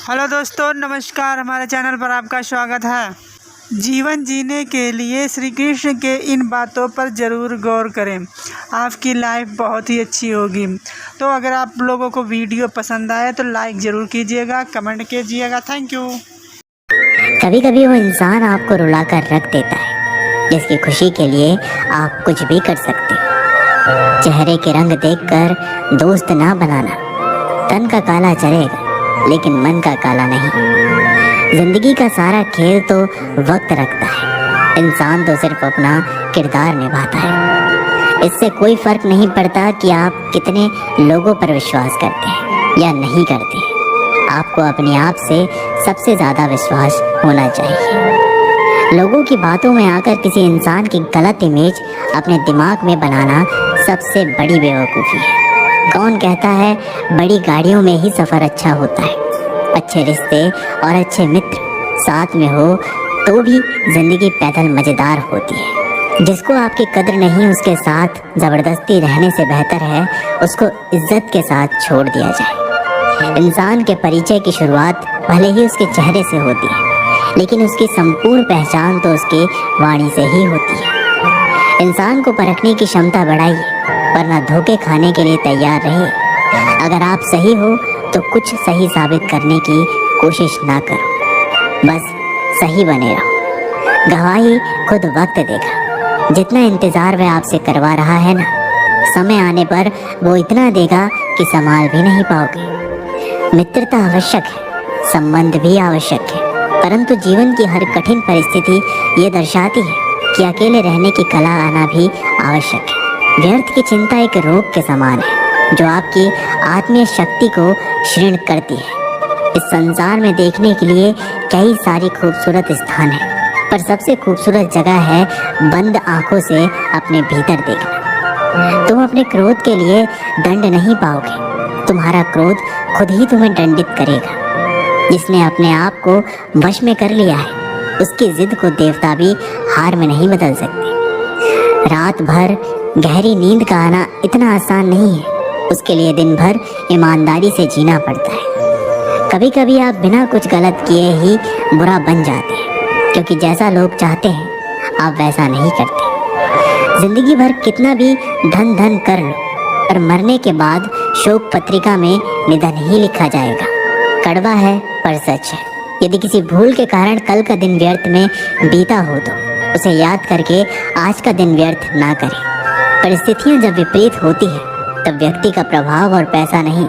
Hello दोस्तों, नमस्कार। हमारे चैनल पर आपका स्वागत है। जीवन जीने के लिए श्री कृष्ण के इन बातों पर ज़रूर गौर करें, आपकी लाइफ बहुत ही अच्छी होगी। तो अगर आप लोगों को वीडियो पसंद आए तो लाइक ज़रूर कीजिएगा, कमेंट कीजिएगा। Thank you. कभी कभी वो इंसान आपको रुला कर रख देता है जिसकी खुशी के लिए आप कुछ भी कर सकते हो। चेहरे के रंग देखकर दोस्त ना बनाना। तन का काला चलेगा लेकिन मन का काला नहीं। जिंदगी का सारा खेल तो वक्त रखता है, इंसान तो सिर्फ अपना किरदार निभाता है। इससे कोई फर्क नहीं पड़ता कि आप कितने लोगों पर विश्वास करते हैं या नहीं करते। आपको अपने आप से सबसे ज़्यादा विश्वास होना चाहिए। लोगों की बातों में आकर किसी इंसान की गलत इमेज अपने दिमाग में बनाना सबसे बड़ी बेवकूफ़ी है। कौन कहता है बड़ी गाड़ियों में ही सफ़र अच्छा होता है। अच्छे रिश्ते और अच्छे मित्र साथ में हो तो भी ज़िंदगी पैदल मज़ेदार होती है। जिसको आपकी कदर नहीं उसके साथ ज़बरदस्ती रहने से बेहतर है उसको इज्जत के साथ छोड़ दिया जाए। इंसान के परिचय की शुरुआत भले ही उसके चेहरे से होती है लेकिन उसकी संपूर्ण पहचान तो उसके वाणी से ही होती है। इंसान को परखने की क्षमता बढ़ाइए वरना धोखे खाने के लिए तैयार रहिए। अगर आप सही हो तो कुछ सही साबित करने की कोशिश ना करो, बस सही बने रहो। गवाही खुद वक्त देगा। जितना इंतज़ार वह आपसे करवा रहा है ना, समय आने पर वो इतना देगा कि संभाल भी नहीं पाओगे। मित्रता आवश्यक है, संबंध भी आवश्यक है, परंतु जीवन की हर कठिन परिस्थिति ये दर्शाती है कि अकेले रहने की कला आना भी आवश्यक है। व्यर्थ की चिंता एक रोग के समान है जो आपकी आत्मीय शक्ति को क्षीण करती है। इस संसार में देखने के लिए कई सारी खूबसूरत स्थान हैं, पर सबसे खूबसूरत जगह है बंद आंखों से अपने भीतर देखना। तुम अपने क्रोध के लिए दंड नहीं पाओगे, तुम्हारा क्रोध खुद ही तुम्हें दंडित करेगा। जिसने अपने आप को वश में कर लिया है उसकी जिद को देवता भी हार में नहीं बदल सकते। रात भर गहरी नींद का आना इतना आसान नहीं है, उसके लिए दिन भर ईमानदारी से जीना पड़ता है। कभी कभी आप बिना कुछ गलत किए ही बुरा बन जाते हैं, क्योंकि जैसा लोग चाहते हैं आप वैसा नहीं करते। जिंदगी भर कितना भी धन धन कर लो, पर मरने के बाद शोक पत्रिका में निधन ही लिखा जाएगा। कड़वा है पर सच है। यदि किसी भूल के कारण कल का दिन व्यर्थ में बीता हो तो उसे याद करके आज का दिन व्यर्थ ना करें। परिस्थितियां जब विपरीत होती है तब व्यक्ति का प्रभाव और पैसा नहीं,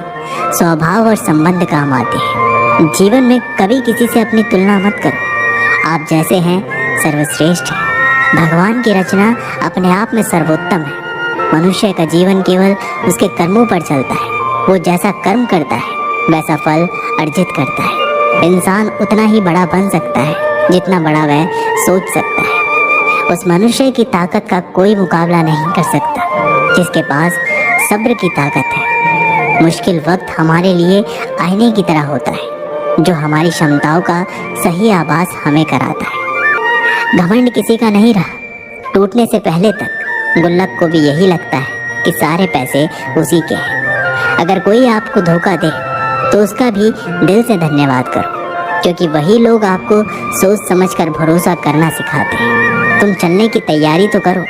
स्वभाव और संबंध काम आते हैं। जीवन में कभी किसी से अपनी तुलना मत करो। आप जैसे हैं सर्वश्रेष्ठ हैं। भगवान की रचना अपने आप में सर्वोत्तम है। मनुष्य का जीवन केवल उसके कर्मों पर चलता है। वो जैसा कर्म करता है वैसा फल अर्जित करता है। इंसान उतना ही बड़ा बन सकता है जितना बड़ा वह सोच सकता है। उस मनुष्य की ताकत का कोई मुकाबला नहीं कर सकता जिसके पास सब्र की ताकत है। मुश्किल वक्त हमारे लिए आईने की तरह होता है जो हमारी क्षमताओं का सही आभास हमें कराता है। घमंड किसी का नहीं रहा। टूटने से पहले तक गुल्लक को भी यही लगता है कि सारे पैसे उसी के हैं। अगर कोई आपको धोखा दे तो उसका भी दिल से धन्यवाद करो, क्योंकि वही लोग आपको सोच समझकर भरोसा करना सिखाते हैं। तुम चलने की तैयारी तो करो,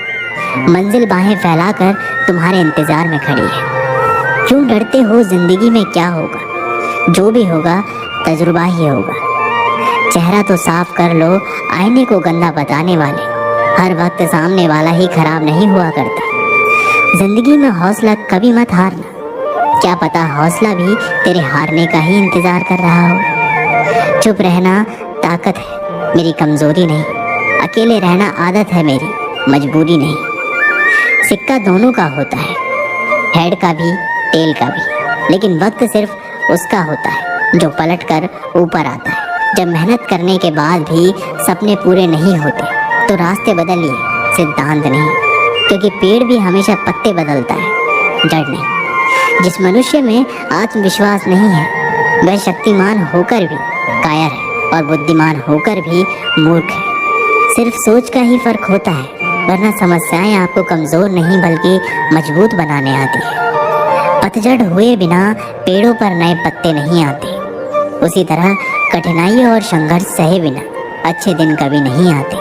मंजिल बाहें फैलाकर तुम्हारे इंतजार में खड़ी है। क्यों डरते हो? जिंदगी में क्या होगा, जो भी होगा तजुर्बा ही होगा। चेहरा तो साफ कर लो, आईने को गंदा बताने वाले। हर वक्त सामने वाला ही खराब नहीं हुआ करता। जिंदगी में हौसला कभी मत हारना, क्या पता हौसला भी तेरे हारने का ही इंतजार कर रहा हो। चुप रहना ताकत है, मेरी कमजोरी नहीं। अकेले रहना आदत है मेरी, मजबूरी नहीं। सिक्का दोनों का होता है, हेड का भी टेल का भी, लेकिन वक्त सिर्फ उसका होता है जो पलट कर ऊपर आता है। जब मेहनत करने के बाद भी सपने पूरे नहीं होते तो रास्ते बदलिए, सिद्धांत नहीं, क्योंकि पेड़ भी हमेशा पत्ते बदलता है, जड़ नहीं। जिस मनुष्य में आत्मविश्वास नहीं है वह शक्तिमान होकर भी कायर है और बुद्धिमान होकर भी मूर्ख है। सिर्फ सोच का ही फर्क होता है, वरना समस्याएं आपको कमज़ोर नहीं बल्कि मजबूत बनाने आती है। पतझड़ हुए बिना पेड़ों पर नए पत्ते नहीं आते। उसी तरह कठिनाई और संघर्ष सहे बिना अच्छे दिन कभी नहीं आते।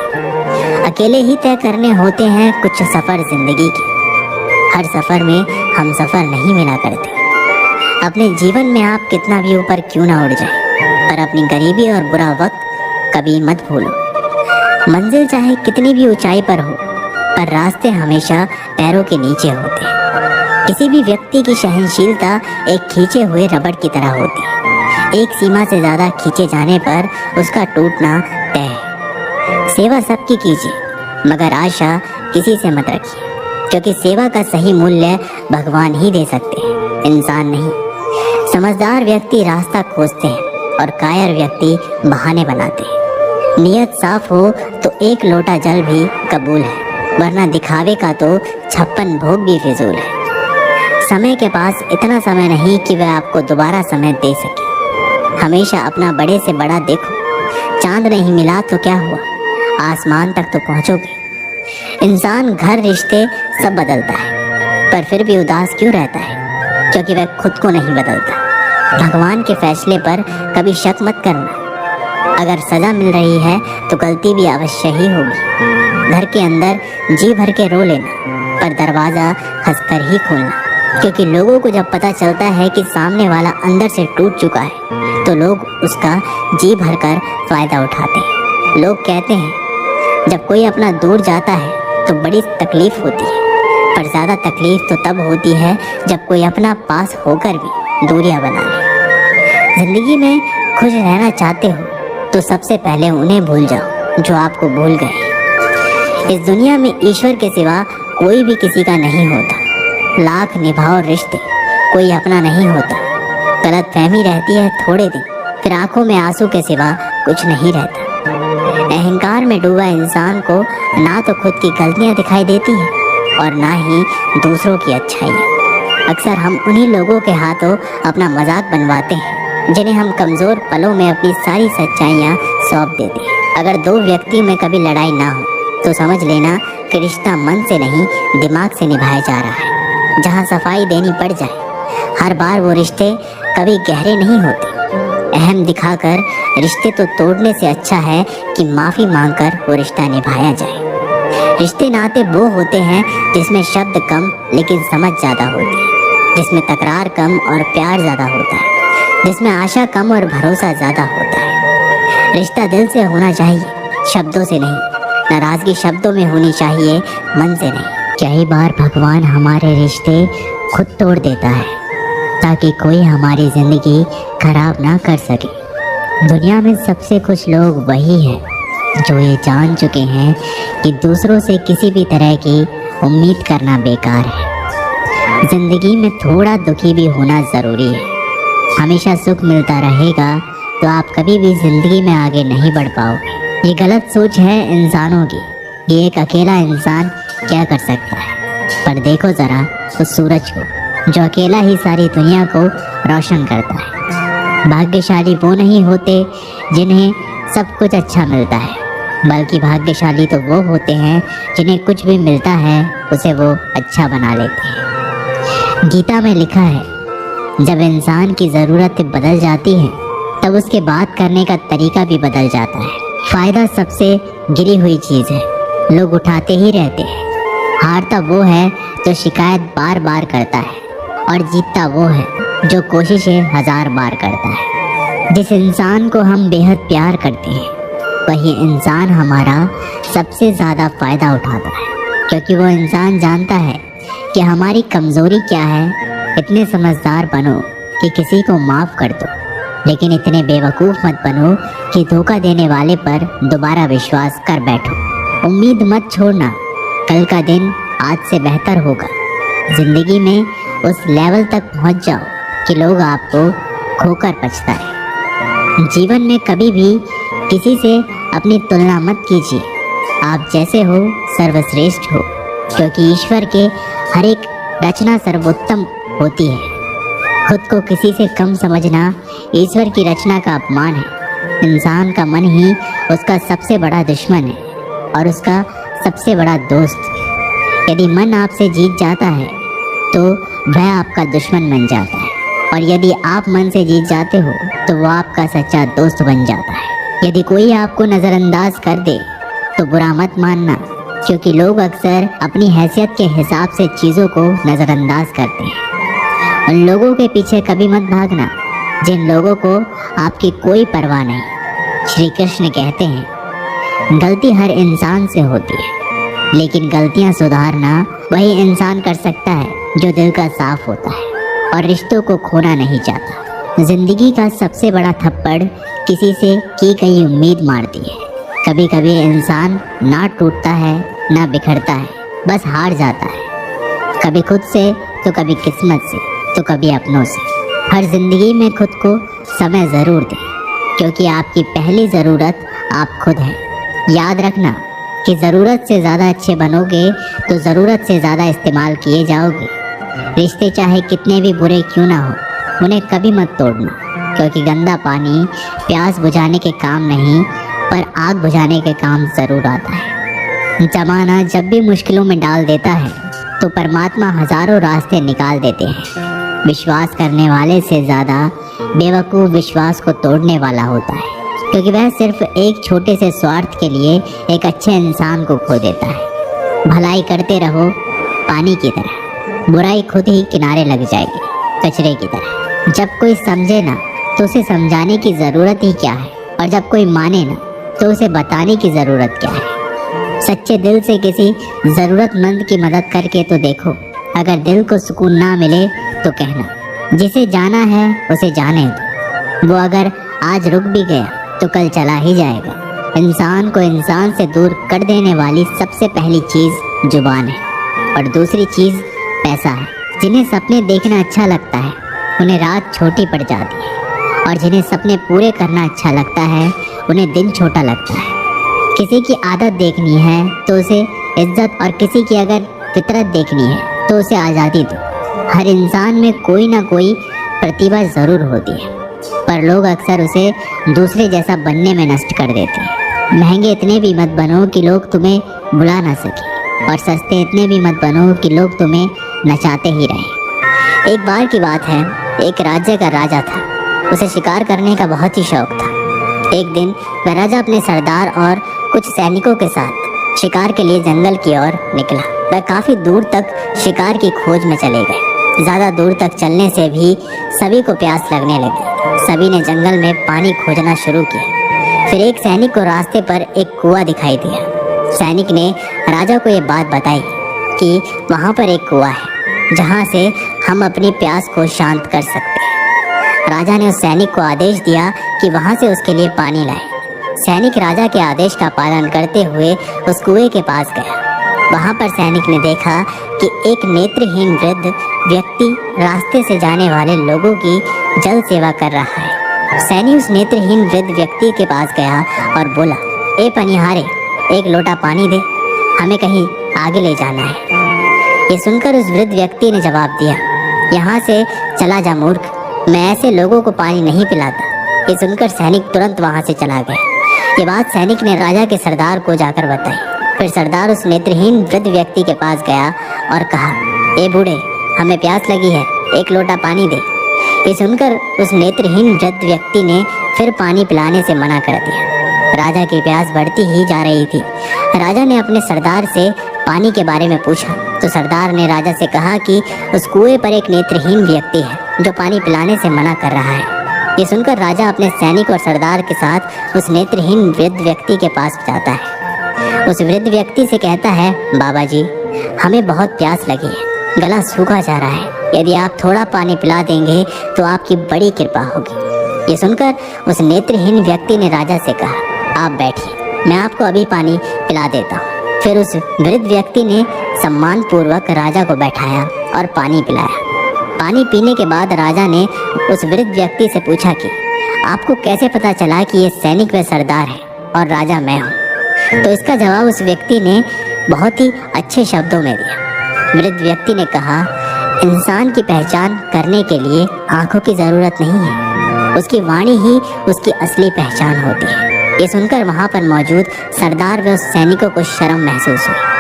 अकेले ही तय करने होते हैं कुछ सफ़र जिंदगी के। हर सफ़र में हम सफ़र नहीं मिला करते। अपने जीवन में आप कितना भी ऊपर क्यों ना उड़ जाए, पर अपनी गरीबी और बुरा वक्त कभी मत भूलो। मंजिल चाहे कितनी भी ऊंचाई पर हो, पर रास्ते हमेशा पैरों के नीचे होते हैं। किसी भी व्यक्ति की सहनशीलता एक खींचे हुए रबड़ की तरह होती है। एक सीमा से ज़्यादा खींचे जाने पर उसका टूटना तय है। सेवा सबकी कीजिए, मगर आशा किसी से मत रखिए, क्योंकि सेवा का सही मूल्य भगवान ही दे सकते हैं, इंसान नहीं। समझदार व्यक्ति रास्ता खोजते हैं और कायर व्यक्ति बहाने बनाते हैं। नियत साफ हो तो एक लोटा जल भी कबूल है, वरना दिखावे का तो 56 भोग भी फिजूल है। समय के पास इतना समय नहीं कि वह आपको दोबारा समय दे सके। हमेशा अपना बड़े से बड़ा देखो। चांद नहीं मिला तो क्या हुआ, आसमान तक तो पहुंचोगे। इंसान, घर, रिश्ते सब बदलता है, पर फिर भी उदास क्यों रहता है? क्योंकि वह खुद को नहीं बदलता। भगवान के फैसले पर कभी शक मत करना। अगर सजा मिल रही है तो गलती भी अवश्य ही होगी। घर के अंदर जी भर के रो लेना, पर दरवाज़ा हंसकर ही खोलना, क्योंकि लोगों को जब पता चलता है कि सामने वाला अंदर से टूट चुका है तो लोग उसका जी भर कर फ़ायदा उठाते हैं। लोग कहते हैं जब कोई अपना दूर जाता है तो बड़ी तकलीफ़ होती है, पर ज़्यादा तकलीफ़ तो तब होती है जब कोई अपना पास होकर भी दूरियां बना ले। ज़िंदगी में खुश रहना चाहते हो तो सबसे पहले उन्हें भूल जाओ जो आपको भूल गए। इस दुनिया में ईश्वर के सिवा कोई भी किसी का नहीं होता। लाख निभाओ रिश्ते, कोई अपना नहीं होता। गलत फहमी रहती है थोड़े दिन, फिर आंखों में आंसू के सिवा कुछ नहीं रहता। अहंकार में डूबा इंसान को ना तो खुद की गलतियां दिखाई देती हैं और ना ही दूसरों की अच्छाइयाँ। अक्सर हम उन्हीं लोगों के हाथों अपना मजाक बनवाते हैं जिन्हें हम कमज़ोर पलों में अपनी सारी सच्चाइयाँ सौंप देते हैं। अगर दो व्यक्तियों में कभी लड़ाई ना हो तो समझ लेना कि रिश्ता मन से नहीं दिमाग से निभाया जा रहा है। जहाँ सफाई देनी पड़ जाए, हर बार वो रिश्ते कभी गहरे नहीं होते। अहम दिखाकर रिश्ते तो तोड़ने से अच्छा है कि माफ़ी मांगकर वो रिश्ता निभाया जाए। रिश्ते नाते वो होते हैं जिसमें शब्द कम लेकिन समझ ज़्यादा होती है, जिसमें तकरार कम और प्यार ज़्यादा होता है, जिसमें आशा कम और भरोसा ज़्यादा होता है। रिश्ता दिल से होना चाहिए, शब्दों से नहीं। नाराज़गी शब्दों में होनी चाहिए, मन से नहीं। कई बार भगवान हमारे रिश्ते खुद तोड़ देता है ताकि कोई हमारी ज़िंदगी खराब ना कर सके। दुनिया में सबसे खुश लोग वही हैं जो ये जान चुके हैं कि दूसरों से किसी भी तरह की उम्मीद करना बेकार है। ज़िंदगी में थोड़ा दुखी भी होना ज़रूरी है। हमेशा सुख मिलता रहेगा तो आप कभी भी ज़िंदगी में आगे नहीं बढ़ पाओगे। ये गलत सोच है इंसानों की कि एक अकेला इंसान क्या कर सकता है। पर देखो ज़रा उस सूरज को जो अकेला ही सारी दुनिया को रोशन करता है। भाग्यशाली वो नहीं होते जिन्हें सब कुछ अच्छा मिलता है, बल्कि भाग्यशाली तो वो होते हैं जिन्हें कुछ भी मिलता है उसे वो अच्छा बना लेते हैं। गीता में लिखा है, जब इंसान की ज़रूरतें बदल जाती हैं तब उसके बात करने का तरीका भी बदल जाता है। फ़ायदा सबसे गिरी हुई चीज़ है, लोग उठाते ही रहते हैं। हारता वो है जो शिकायत बार बार करता है, और जीतता वो है जो कोशिशें 1000 बार करता है। जिस इंसान को हम बेहद प्यार करते हैं वही इंसान हमारा सबसे ज़्यादा फ़ायदा उठाता है, क्योंकि वो इंसान जानता है कि हमारी कमज़ोरी क्या है। इतने समझदार बनो कि किसी को माफ़ कर दो, लेकिन इतने बेवकूफ़ मत बनो कि धोखा देने वाले पर दोबारा विश्वास कर बैठो। उम्मीद मत छोड़ना, कल का दिन आज से बेहतर होगा। ज़िंदगी में उस लेवल तक पहुंच जाओ कि लोग आपको खोकर पछताए। जीवन में कभी भी किसी से अपनी तुलना मत कीजिए। आप जैसे हो सर्वश्रेष्ठ हो, क्योंकि ईश्वर के हर एक रचना सर्वोत्तम होती है। खुद को किसी से कम समझना ईश्वर की रचना का अपमान है। इंसान का मन ही उसका सबसे बड़ा दुश्मन है और उसका सबसे बड़ा दोस्त। यदि मन आपसे जीत जाता है तो वह आपका दुश्मन बन जाता है, और यदि आप मन से जीत जाते हो तो वो आपका सच्चा दोस्त बन जाता है। यदि कोई आपको नज़रअंदाज कर दे तो बुरा मत मानना, क्योंकि लोग अक्सर अपनी हैसियत के हिसाब से चीज़ों को नज़रअंदाज करते हैं। उन लोगों के पीछे कभी मत भागना जिन लोगों को आपकी कोई परवाह नहीं। श्री कृष्ण कहते हैं, गलती हर इंसान से होती है, लेकिन गलतियां सुधारना वही इंसान कर सकता है जो दिल का साफ होता है और रिश्तों को खोना नहीं चाहता। जिंदगी का सबसे बड़ा थप्पड़ किसी से की गई उम्मीद मारती है। कभी कभी इंसान ना टूटता है ना बिखरता है, बस हार जाता है, कभी खुद से तो कभी किस्मत से तो कभी अपनों से। हर जिंदगी में खुद को समय ज़रूर दें, क्योंकि आपकी पहली ज़रूरत आप खुद हैं। याद रखना कि ज़रूरत से ज़्यादा अच्छे बनोगे तो ज़रूरत से ज़्यादा इस्तेमाल किए जाओगे। रिश्ते चाहे कितने भी बुरे क्यों ना हो, उन्हें कभी मत तोड़ना, क्योंकि गंदा पानी प्यास बुझाने के काम नहीं पर आग बुझाने के काम ज़रूर आता है। ज़माना जब भी मुश्किलों में डाल देता है तो परमात्मा हज़ारों रास्ते निकाल देते हैं। विश्वास करने वाले से ज़्यादा बेवकूफ़ विश्वास को तोड़ने वाला होता है, क्योंकि वह सिर्फ एक छोटे से स्वार्थ के लिए एक अच्छे इंसान को खो देता है। भलाई करते रहो पानी की तरह, बुराई खुद ही किनारे लग जाएगी कचरे की तरह। जब कोई समझे ना तो उसे समझाने की ज़रूरत ही क्या है, और जब कोई माने ना तो उसे बताने की ज़रूरत क्या है। सच्चे दिल से किसी ज़रूरतमंद की मदद करके तो देखो। अगर दिल को सुकून ना मिले तो कहना, जिसे जाना है उसे जाने दो। वो अगर आज रुक भी गया तो कल चला ही जाएगा। इंसान को इंसान से दूर कर देने वाली सबसे पहली चीज़ जुबान है, और दूसरी चीज़ पैसा है। जिन्हें सपने देखना अच्छा लगता है उन्हें रात छोटी पड़ जाती है, और जिन्हें सपने पूरे करना अच्छा लगता है उन्हें दिन छोटा लगता है। किसी की आदत देखनी है तो उसे इज्जत, और किसी की अगर फितरत देखनी है तो उसे आज़ादी दो। हर इंसान में कोई ना कोई प्रतिभा ज़रूर होती है, पर लोग अक्सर उसे दूसरे जैसा बनने में नष्ट कर देते हैं। महंगे इतने भी मत बनो कि लोग तुम्हें बुला ना सके, और सस्ते इतने भी मत बनो कि लोग तुम्हें नचाते ही रहें। एक बार की बात है, एक राज्य का राजा था। उसे शिकार करने का बहुत ही शौक था। एक दिन वह राजा अपने सरदार और कुछ सैनिकों के साथ शिकार के लिए जंगल की ओर निकला। वह काफ़ी दूर तक शिकार की खोज में चले गए। ज़्यादा दूर तक चलने से भी सभी को प्यास लगने लगी। सभी ने जंगल में पानी खोजना शुरू किया। फिर एक सैनिक को रास्ते पर एक कुआं दिखाई दिया। सैनिक ने राजा को ये बात बताई कि वहाँ पर एक कुआं है जहाँ से हम अपनी प्यास को शांत कर सकते हैं। राजा ने उस सैनिक को आदेश दिया कि वहाँ से उसके लिए पानी लाए। सैनिक राजा के आदेश का पालन करते हुए उस कुएं के पास गया। वहाँ पर सैनिक ने देखा कि एक नेत्रहीन वृद्ध व्यक्ति रास्ते से जाने वाले लोगों की जल सेवा कर रहा है। सैनिक उस नेत्रहीन वृद्ध व्यक्ति के पास गया और बोला, ए पनिहारे, एक लोटा पानी दे, हमें कहीं आगे ले जाना है। ये सुनकर उस वृद्ध व्यक्ति ने जवाब दिया, यहाँ से चला जा मूर्ख, मैं ऐसे लोगों को पानी नहीं पिलाता। ये सुनकर सैनिक तुरंत वहाँ से चला गया। ये बात सैनिक ने राजा के सरदार को जाकर बताई। फिर सरदार उस नेत्रहीन वृद्ध व्यक्ति के पास गया और कहा, ए बूढ़े, हमें प्यास लगी है, एक लोटा पानी दे। ये सुनकर उस नेत्रहीन वृद्ध व्यक्ति ने फिर पानी पिलाने से मना कर दिया। राजा की प्यास बढ़ती ही जा रही थी। राजा ने अपने सरदार से पानी के बारे में पूछा तो सरदार ने राजा से कहा कि उस कुएं पर एक नेत्रहीन व्यक्ति है जो पानी पिलाने से मना कर रहा है। ये सुनकर राजा अपने सैनिक और सरदार के साथ उस नेत्रहीन वृद्ध व्यक्ति के पास जाता है। उस वृद्ध व्यक्ति से कहता है, बाबा जी, हमें बहुत प्यास लगी है, गला सूखा जा रहा है, यदि आप थोड़ा पानी पिला देंगे तो आपकी बड़ी कृपा होगी। ये सुनकर उस नेत्रहीन व्यक्ति ने राजा से कहा, आप बैठिए, मैं आपको अभी पानी पिला देता हूँ। फिर उस वृद्ध व्यक्ति ने सम्मानपूर्वक राजा को बैठाया और पानी पिलाया। पानी पीने के बाद राजा ने उस वृद्ध व्यक्ति से पूछा कि आपको कैसे पता चला कि ये सैनिक व सरदार है और राजा मैं हूँ। तो इसका जवाब उस व्यक्ति ने बहुत ही अच्छे शब्दों में दिया। वृद्ध व्यक्ति ने कहा, इंसान की पहचान करने के लिए आंखों की ज़रूरत नहीं है, उसकी वाणी ही उसकी असली पहचान होती है। ये सुनकर वहाँ पर मौजूद सरदार व उस सैनिकों को शर्म महसूस हुई।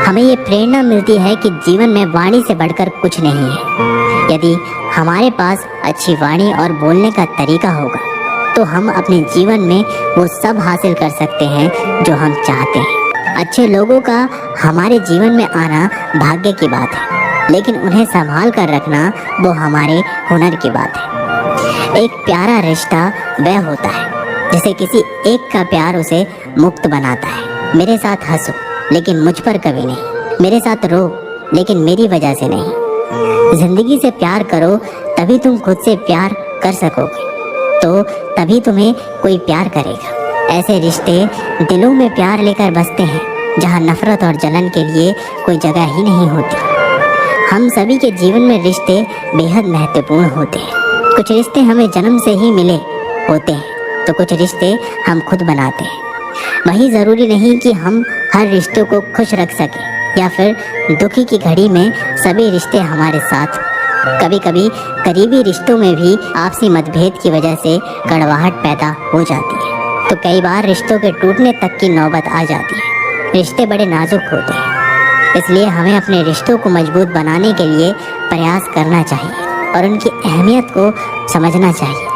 हमें ये प्रेरणा मिलती है कि जीवन में वाणी से बढ़कर कुछ नहीं है। यदि हमारे पास अच्छी वाणी और बोलने का तरीका होगा तो हम अपने जीवन में वो सब हासिल कर सकते हैं जो हम चाहते हैं। अच्छे लोगों का हमारे जीवन में आना भाग्य की बात है, लेकिन उन्हें संभाल कर रखना वो हमारे हुनर की बात है। एक प्यारा रिश्ता वह होता है जिसे किसी एक का प्यार उसे मुक्त बनाता है। मेरे साथ हंसो लेकिन मुझ पर कभी नहीं, मेरे साथ रो लेकिन मेरी वजह से नहीं। जिंदगी से प्यार करो तभी तुम खुद से प्यार कर सकोगे, तो तभी तुम्हें कोई प्यार करेगा। ऐसे रिश्ते दिलों में प्यार लेकर बसते हैं जहाँ नफरत और जलन के लिए कोई जगह ही नहीं होती। हम सभी के जीवन में रिश्ते बेहद महत्वपूर्ण होते हैं। कुछ रिश्ते हमें जन्म से ही मिले होते हैं तो कुछ रिश्ते हम खुद बनाते हैं। वही ज़रूरी नहीं कि हम हर रिश्तों को खुश रख सकें या फिर दुखी की घड़ी में सभी रिश्ते हमारे साथ। कभी कभी करीबी रिश्तों में भी आपसी मतभेद की वजह से कड़वाहट पैदा हो जाती है, तो कई बार रिश्तों के टूटने तक की नौबत आ जाती है। रिश्ते बड़े नाजुक होते हैं, इसलिए हमें अपने रिश्तों को मजबूत बनाने के लिए प्रयास करना चाहिए और उनकी अहमियत को समझना चाहिए।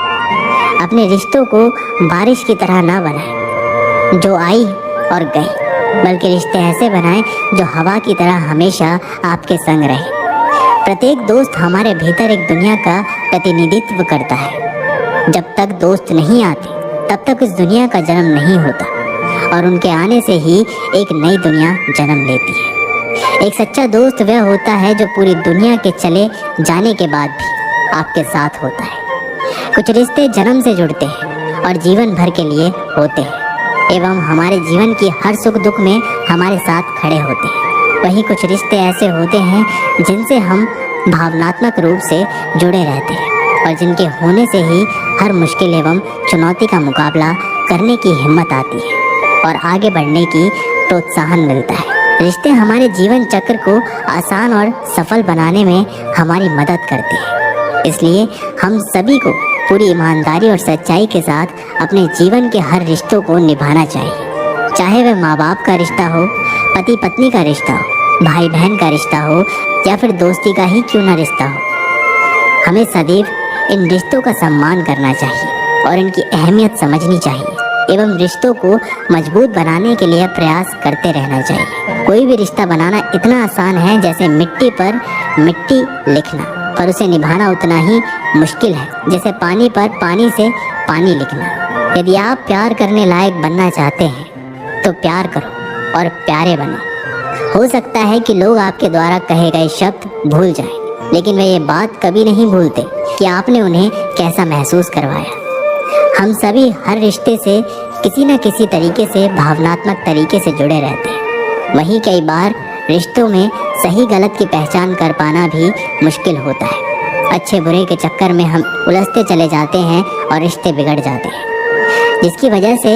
अपने रिश्तों को बारिश की तरह ना बनाएं जो आई और गई, बल्कि रिश्ते ऐसे बनाएं जो हवा की तरह हमेशा आपके संग रहे। प्रत्येक दोस्त हमारे भीतर एक दुनिया का प्रतिनिधित्व करता है। जब तक दोस्त नहीं आते तब तक इस दुनिया का जन्म नहीं होता, और उनके आने से ही एक नई दुनिया जन्म लेती है। एक सच्चा दोस्त वह होता है जो पूरी दुनिया के चले जाने के बाद भी आपके साथ होता है। कुछ रिश्ते जन्म से जुड़ते हैं और जीवन भर के लिए होते हैं एवं हमारे जीवन की हर सुख दुख में हमारे साथ खड़े होते हैं। वहीं कुछ रिश्ते ऐसे होते हैं जिनसे हम भावनात्मक रूप से जुड़े रहते हैं और जिनके होने से ही हर मुश्किल एवं चुनौती का मुकाबला करने की हिम्मत आती है और आगे बढ़ने की प्रोत्साहन मिलता है। रिश्ते हमारे जीवन चक्र को आसान और सफल बनाने में हमारी मदद करते हैं, इसलिए हम सभी को पूरी ईमानदारी और सच्चाई के साथ अपने जीवन के हर रिश्तों को निभाना चाहिए। चाहे वह माँ बाप का रिश्ता हो, पति पत्नी का रिश्ता हो, भाई बहन का रिश्ता हो या फिर दोस्ती का ही क्यों ना रिश्ता हो, हमें सदैव इन रिश्तों का सम्मान करना चाहिए और इनकी अहमियत समझनी चाहिए एवं रिश्तों को मजबूत बनाने के लिए प्रयास करते रहना चाहिए। कोई भी रिश्ता बनाना इतना आसान है जैसे मिट्टी पर मिट्टी लिखना, पर उसे निभाना उतना ही मुश्किल है जैसे पानी पर पानी से पानी लिखना। यदि आप प्यार करने लायक बनना चाहते हैं तो प्यार करो और प्यारे बनो। हो सकता है कि लोग आपके द्वारा कहे गए शब्द भूल जाएं, लेकिन वे ये बात कभी नहीं भूलते कि आपने उन्हें कैसा महसूस करवाया। हम सभी हर रिश्ते से किसी न किसी तरीके से भावनात्मक तरीके से जुड़े रहते हैं। वहीं कई बार रिश्तों में सही गलत की पहचान कर पाना भी मुश्किल होता है। अच्छे बुरे के चक्कर में हम उलझते चले जाते हैं और रिश्ते बिगड़ जाते हैं, जिसकी वजह से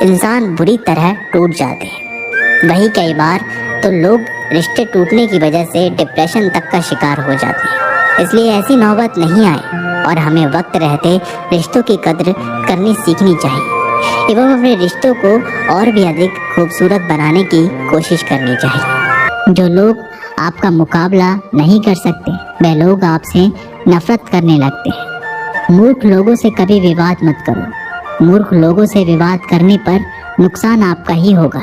इंसान बुरी तरह टूट जाते हैं। वहीं कई बार तो लोग रिश्ते टूटने की वजह से डिप्रेशन तक का शिकार हो जाते हैं। इसलिए ऐसी नौबत नहीं आए और हमें वक्त रहते रिश्तों की कद्र करनी सीखनी चाहिए एवं अपने रिश्तों को और भी अधिक खूबसूरत बनाने की कोशिश करनी चाहिए। जो लोग आपका मुकाबला नहीं कर सकते वह लोग आपसे नफरत करने लगते हैं। मूर्ख लोगों से कभी विवाद मत करो। मूर्ख लोगों से विवाद करने पर नुकसान आपका ही होगा।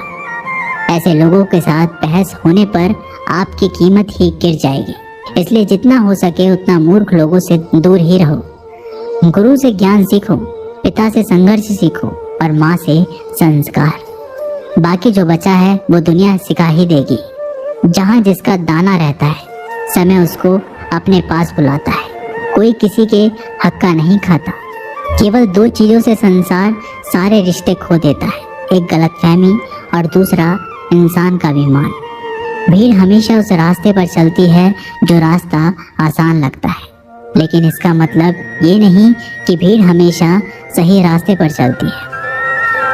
ऐसे लोगों के साथ बहस होने पर आपकी कीमत ही गिर जाएगी। इसलिए जितना हो सके उतना मूर्ख लोगों से दूर ही रहो। गुरु से ज्ञान सीखो, पिता से संघर्ष सीखो और माँ से संस्कार। बाकी जो बचा है वो दुनिया सिखा ही देगी। जहाँ जिसका दाना रहता है समय उसको अपने पास बुलाता है। कोई किसी के हक का नहीं खाता। केवल दो चीज़ों से संसार सारे रिश्ते खो देता है, एक गलतफहमी और दूसरा इंसान का अभिमान। भीड़ हमेशा उस रास्ते पर चलती है जो रास्ता आसान लगता है, लेकिन इसका मतलब ये नहीं कि भीड़ हमेशा सही रास्ते पर चलती है।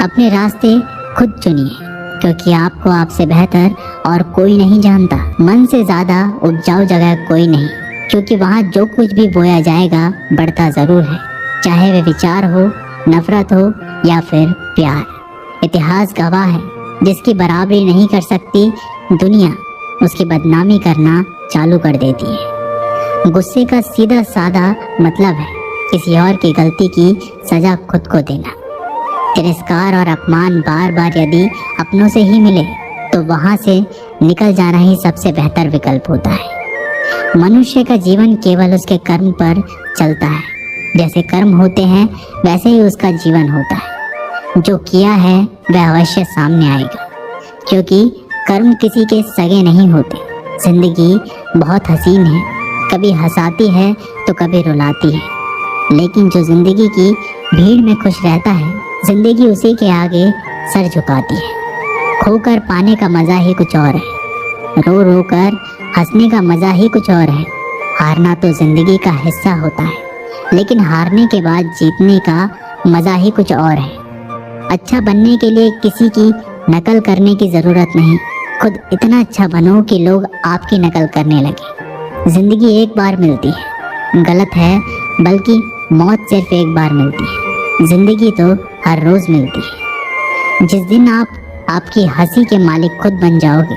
अपने रास्ते खुद चुनिए, क्योंकि आपको आपसे बेहतर और कोई नहीं जानता। मन से ज़्यादा उपजाऊ जगह कोई नहीं, क्योंकि वहाँ जो कुछ भी बोया जाएगा बढ़ता ज़रूर है, चाहे वह विचार हो, नफरत हो या फिर प्यार। इतिहास गवाह है, जिसकी बराबरी नहीं कर सकती दुनिया उसकी बदनामी करना चालू कर देती है। गुस्से का सीधा साधा मतलब है किसी और की गलती की सजा खुद को देना। तिरस्कार और अपमान बार बार यदि अपनों से ही मिले तो वहां से निकल जाना ही सबसे बेहतर विकल्प होता है। मनुष्य का जीवन केवल उसके कर्म पर चलता है। जैसे कर्म होते हैं वैसे ही उसका जीवन होता है। जो किया है वह अवश्य सामने आएगा, क्योंकि कर्म किसी के सगे नहीं होते। जिंदगी बहुत हसीन है, कभी हंसाती है तो कभी रुलाती है, लेकिन जो जिंदगी की भीड़ में खुश रहता है, जिंदगी उसी के आगे सर झुकाती है। खोकर पाने का मजा ही कुछ और है, रो रो कर हंसने का मजा ही कुछ और है। हारना तो जिंदगी का हिस्सा होता है, लेकिन हारने के बाद जीतने का मजा ही कुछ और है। अच्छा बनने के लिए किसी की नकल करने की जरूरत नहीं, खुद इतना अच्छा बनो कि लोग आपकी नकल करने लगे। जिंदगी एक बार मिलती है, गलत है, बल्कि मौत सिर्फ एक बार मिलती है। जिंदगी तो हर रोज मिलती है। जिस दिन आप आपकी हंसी के मालिक खुद बन जाओगे,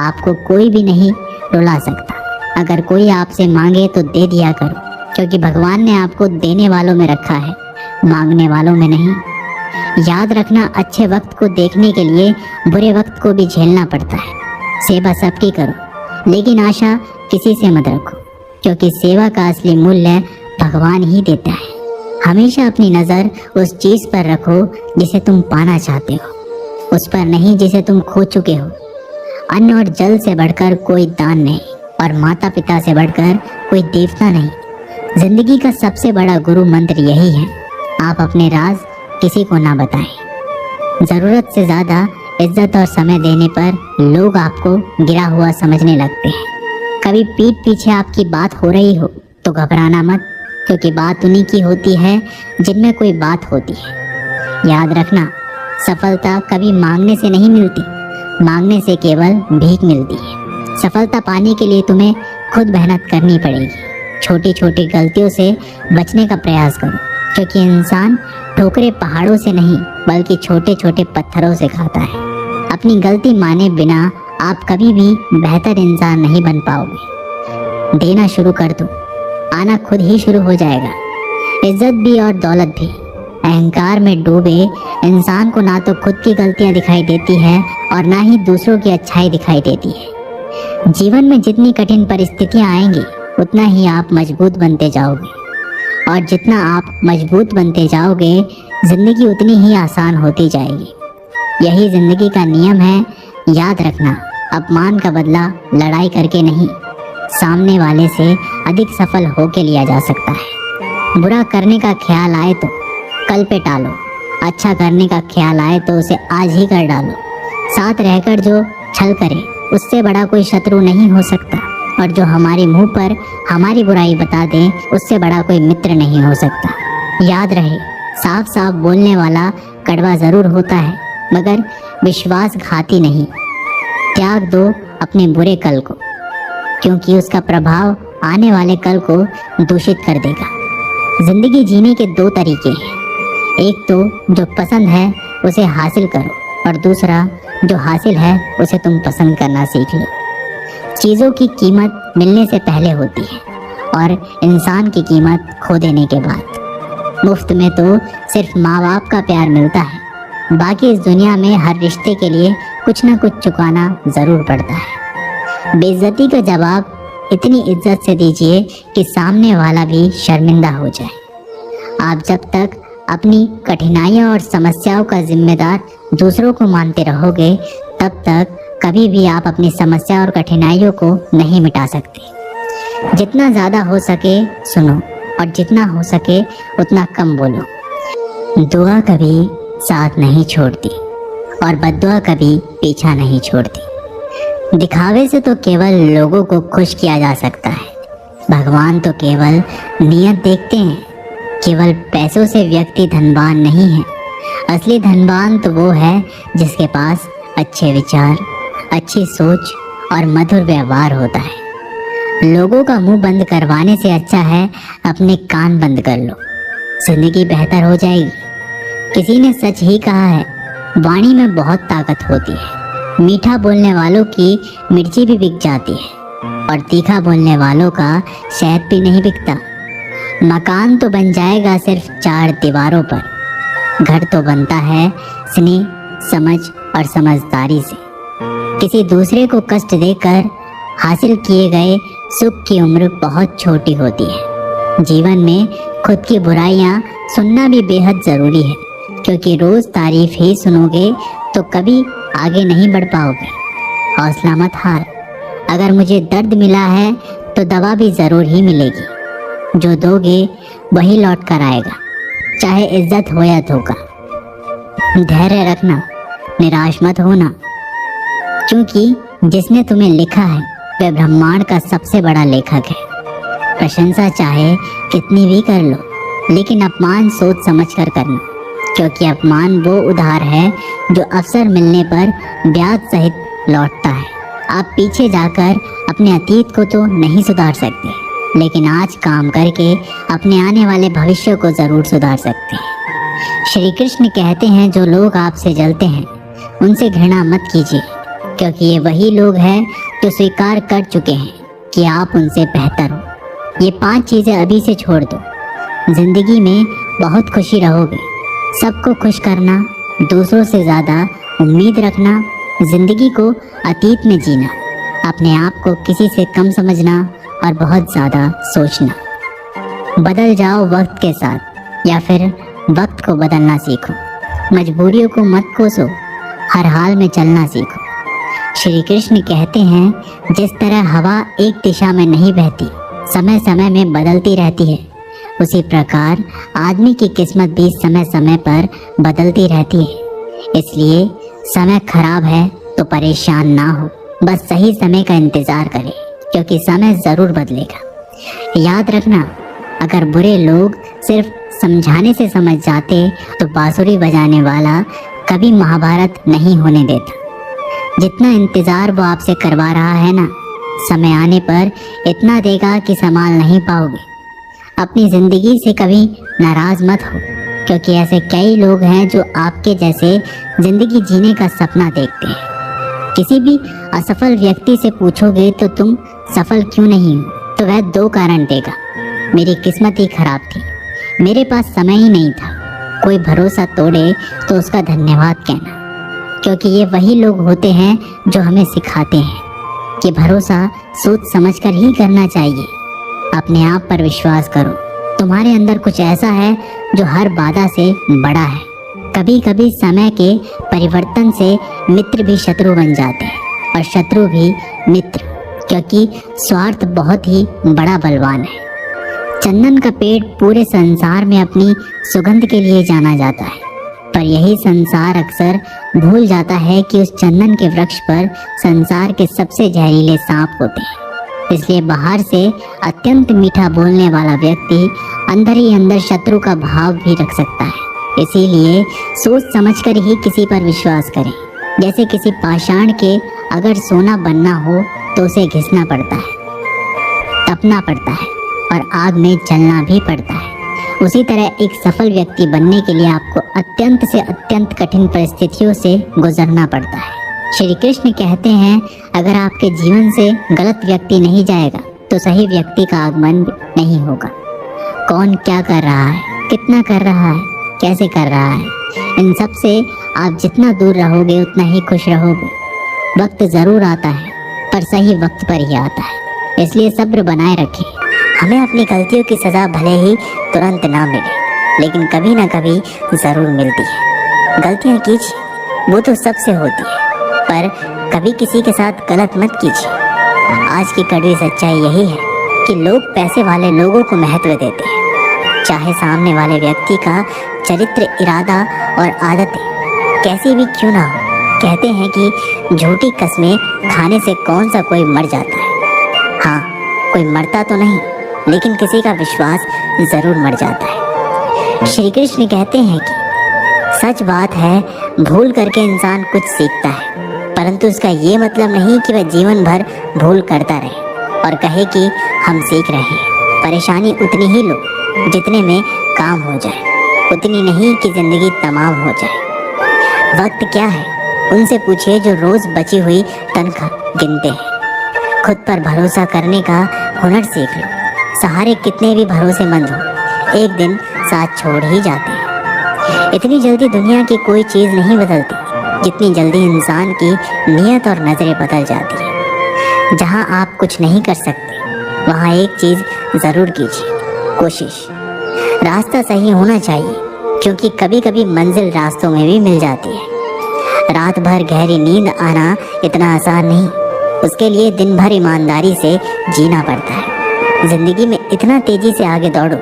आपको कोई भी नहीं रुला सकता। अगर कोई आपसे मांगे तो दे दिया करो, क्योंकि भगवान ने आपको देने वालों में रखा है, मांगने वालों में नहीं। याद रखना, अच्छे वक्त को देखने के लिए बुरे वक्त को भी झेलना पड़ता है। सेवा सबकी करो, लेकिन आशा किसी से मत रखो, क्योंकि सेवा का असली मूल्य भगवान ही देता है। हमेशा अपनी नज़र उस चीज़ पर रखो जिसे तुम पाना चाहते हो, उस पर नहीं जिसे तुम खो चुके हो। अन्न और जल से बढ़कर कोई दान नहीं, और माता पिता से बढ़कर कोई देवता नहीं। जिंदगी का सबसे बड़ा गुरु मंत्र यही है, आप अपने राज किसी को ना बताएं। ज़रूरत से ज़्यादा इज्जत और समय देने पर लोग आपको गिरा हुआ समझने लगते हैं। कभी पीठ पीछे आपकी बात हो रही हो तो घबराना मत, क्योंकि बात उन्हीं की होती है जिनमें कोई बात होती है। याद रखना, सफलता कभी मांगने से नहीं मिलती, मांगने से केवल भीख मिलती है। सफलता पाने के लिए तुम्हें खुद मेहनत करनी पड़ेगी। छोटी छोटी गलतियों से बचने का प्रयास करो, क्योंकि इंसान ठोकरें पहाड़ों से नहीं बल्कि छोटे छोटे पत्थरों से खाता है। अपनी गलती माने बिना आप कभी भी बेहतर इंसान नहीं बन पाओगे। देना शुरू कर दो, आना खुद ही शुरू हो जाएगा। इज्जत भी और दौलत भी। अहंकार में डूबे इंसान को ना तो खुद की गलतियां दिखाई देती है और ना ही दूसरों की अच्छाई दिखाई देती है। जीवन में जितनी कठिन परिस्थितियां आएंगी उतना ही आप मजबूत बनते जाओगे, और जितना आप मजबूत बनते जाओगे जिंदगी उतनी ही आसान होती जाएगी। यही जिंदगी का नियम है। याद रखना, अपमान का बदला लड़ाई करके नहीं, सामने वाले से अधिक सफल होके लिया जा सकता है। बुरा करने का ख्याल आए तो कल पे टालो, अच्छा करने का ख्याल आए तो उसे आज ही कर डालो। साथ रहकर जो छल करे उससे बड़ा कोई शत्रु नहीं हो सकता, और जो हमारे मुंह पर हमारी बुराई बता दे उससे बड़ा कोई मित्र नहीं हो सकता। याद रहे, साफ साफ बोलने वाला कड़वा जरूर होता है, मगर विश्वासघाती नहीं। त्याग दो अपने बुरे कल को, क्योंकि उसका प्रभाव आने वाले कल को दूषित कर देगा। जिंदगी जीने के दो तरीके हैं, एक तो जो पसंद है उसे हासिल करो, और दूसरा जो हासिल है उसे तुम पसंद करना सीख लो। चीज़ों की कीमत मिलने से पहले होती है, और इंसान की कीमत खो देने के बाद। मुफ्त में तो सिर्फ माँ बाप का प्यार मिलता है, बाकी इस दुनिया में हर रिश्ते के लिए कुछ ना कुछ चुकाना ज़रूर पड़ता है। बेइज्जती का जवाब इतनी इज्जत से दीजिए कि सामने वाला भी शर्मिंदा हो जाए। आप जब तक अपनी कठिनाइयों और समस्याओं का जिम्मेदार दूसरों को मानते रहोगे, तब तक कभी भी आप अपनी समस्या और कठिनाइयों को नहीं मिटा सकते। जितना ज़्यादा हो सके सुनो, और जितना हो सके उतना कम बोलो। दुआ कभी साथ नहीं छोड़ती, और बद्दुआ कभी पीछा नहीं छोड़ती। दिखावे से तो केवल लोगों को खुश किया जा सकता है, भगवान तो केवल नियत देखते हैं। केवल पैसों से व्यक्ति धनवान नहीं है, असली धनवान तो वो है जिसके पास अच्छे विचार, अच्छी सोच और मधुर व्यवहार होता है। लोगों का मुंह बंद करवाने से अच्छा है अपने कान बंद कर लो, जिंदगी बेहतर हो जाएगी। किसी ने सच ही कहा है, वाणी में बहुत ताकत होती है। मीठा बोलने वालों की मिर्ची भी बिक जाती है, और तीखा बोलने वालों का शहद भी नहीं बिकता। मकान तो बन जाएगा सिर्फ 4 दीवारों पर, घर तो बनता है स्नेह, समझ और समझदारी से। किसी दूसरे को कष्ट देकर हासिल किए गए सुख की उम्र बहुत छोटी होती है। जीवन में खुद की बुराइयां सुनना भी बेहद ज़रूरी है, क्योंकि रोज़ तारीफ ही सुनोगे तो कभी आगे नहीं बढ़ पाओगे। हौसला मत हार। अगर मुझे दर्द मिला है तो दवा भी ज़रूर ही मिलेगी। जो दोगे वही लौट कर आएगा, चाहे इज्जत हो या धोखा। धैर्य रखना, निराश मत होना, क्योंकि जिसने तुम्हें लिखा है वह ब्रह्मांड का सबसे बड़ा लेखक है। प्रशंसा चाहे कितनी भी कर लो, लेकिन अपमान सोच समझ कर करना, क्योंकि अपमान वो उधार है जो अवसर मिलने पर ब्याज सहित लौटता है। आप पीछे जाकर अपने अतीत को तो नहीं सुधार सकते, लेकिन आज काम करके अपने आने वाले भविष्य को ज़रूर सुधार सकते हैं। श्री कृष्ण कहते हैं, जो लोग आपसे जलते हैं उनसे घृणा मत कीजिए, क्योंकि ये वही लोग हैं जो स्वीकार कर चुके हैं कि आप उनसे बेहतर हो। ये 5 चीज़ें अभी से छोड़ दो। जिंदगी में बहुत खुशी रहोगे। सबको खुश करना, दूसरों से ज़्यादा उम्मीद रखना, जिंदगी को अतीत में जीना, अपने आप को किसी से कम समझना और बहुत ज़्यादा सोचना। बदल जाओ वक्त के साथ, या फिर वक्त को बदलना सीखो। मजबूरियों को मत कोसो, हर हाल में चलना सीखो। श्री कृष्ण कहते हैं, जिस तरह हवा एक दिशा में नहीं बहती, समय समय में बदलती रहती है, उसी प्रकार आदमी की किस्मत भी समय समय पर बदलती रहती है। इसलिए समय खराब है तो परेशान ना हो, बस सही समय का इंतज़ार करें, क्योंकि समय ज़रूर बदलेगा। याद रखना, अगर बुरे लोग सिर्फ समझाने से समझ जाते तो बांसुरी बजाने वाला कभी महाभारत नहीं होने देता। जितना इंतज़ार वो आपसे करवा रहा है ना, समय आने पर इतना देगा कि संभाल नहीं पाओगे। अपनी ज़िंदगी से कभी नाराज़ मत हो, क्योंकि ऐसे कई लोग हैं जो आपके जैसे ज़िंदगी जीने का सपना देखते हैं। किसी भी असफल व्यक्ति से पूछोगे तो तुम सफल क्यों नहीं हो, तो वह 2 कारण देगा। मेरी किस्मत ही खराब थी, मेरे पास समय ही नहीं था। कोई भरोसा तोड़े तो उसका धन्यवाद कहना, क्योंकि ये वही लोग होते हैं जो हमें सिखाते हैं कि भरोसा सोच समझकर ही करना चाहिए। अपने आप पर विश्वास करो। तुम्हारे अंदर कुछ ऐसा है जो हर बाधा से बड़ा है। कभी कभी समय के परिवर्तन से मित्र भी शत्रु बन जाते हैं, और शत्रु भी मित्र, क्योंकि स्वार्थ बहुत ही बड़ा बलवान है। चंदन का पेड़ पूरे संसार में अपनी सुगंध के लिए जाना जाता है, पर यही संसार अक्सर भूल जाता है कि उस चंदन के वृक्ष पर संसार के सबसे जहरीले सांप होते हैं। इसलिए बाहर से अत्यंत मीठा बोलने वाला व्यक्ति अंदर ही अंदर शत्रु का भाव भी रख सकता है। इसीलिए सोच समझकर ही किसी पर विश्वास करें। जैसे किसी पाषाण के अगर सोना बनना हो तो उसे घिसना पड़ता है, तपना पड़ता है और आग में जलना भी पड़ता है। उसी तरह एक सफल व्यक्ति बनने के लिए आपको अत्यंत से अत्यंत कठिन परिस्थितियों से गुजरना पड़ता है। श्री कृष्ण कहते हैं, अगर आपके जीवन से गलत व्यक्ति नहीं जाएगा तो सही व्यक्ति का आगमन नहीं होगा। कौन क्या कर रहा है, कितना कर रहा है, कैसे कर रहा है, इन सब से आप जितना दूर रहोगे उतना ही खुश रहोगे। वक्त ज़रूर आता है, पर सही वक्त पर ही आता है। इसलिए सब्र बनाए रखें। हमें अपनी गलतियों की सज़ा भले ही तुरंत ना मिले, लेकिन कभी ना कभी ज़रूर मिलती है। गलतियाँ कीजिए, वो तो सबसे होती है, पर कभी किसी के साथ गलत मत कीजिए। आज की कड़वी सच्चाई यही है कि लोग पैसे वाले लोगों को महत्व देते हैं, चाहे सामने वाले व्यक्ति का चरित्र, इरादा और आदतें कैसी भी क्यों ना हो। कहते हैं कि झूठी कस्में खाने से कौन सा कोई मर जाता है। हाँ, कोई मरता तो नहीं, लेकिन किसी का विश्वास ज़रूर मर जाता है। श्री कृष्ण कहते हैं कि सच बात है, भूल करके इंसान कुछ सीखता है, परंतु इसका ये मतलब नहीं कि वह जीवन भर भूल करता रहे और कहे कि हम सीख रहे हैं। परेशानी उतनी ही लो जितने में काम हो जाए, उतनी नहीं कि ज़िंदगी तमाम हो जाए। वक्त क्या है, उनसे पूछिए जो रोज़ बची हुई तनख्वाह गिनते हैं। खुद पर भरोसा करने का हुनर सीख लो। सहारे कितने भी भरोसेमंद हो, एक दिन साथ छोड़ ही जाते हैं। इतनी जल्दी दुनिया की कोई चीज़ नहीं बदलती जितनी जल्दी इंसान की नीयत और नज़रें बदल जाती है। जहाँ आप कुछ नहीं कर सकते वहाँ एक चीज़ ज़रूर कीजिए, कोशिश। रास्ता सही होना चाहिए, क्योंकि कभी कभी मंजिल रास्तों में भी मिल जाती है। रात भर गहरी नींद आना इतना आसान नहीं, उसके लिए दिन भर ईमानदारी से जीना पड़ता है। ज़िंदगी में इतना तेज़ी से आगे दौड़ो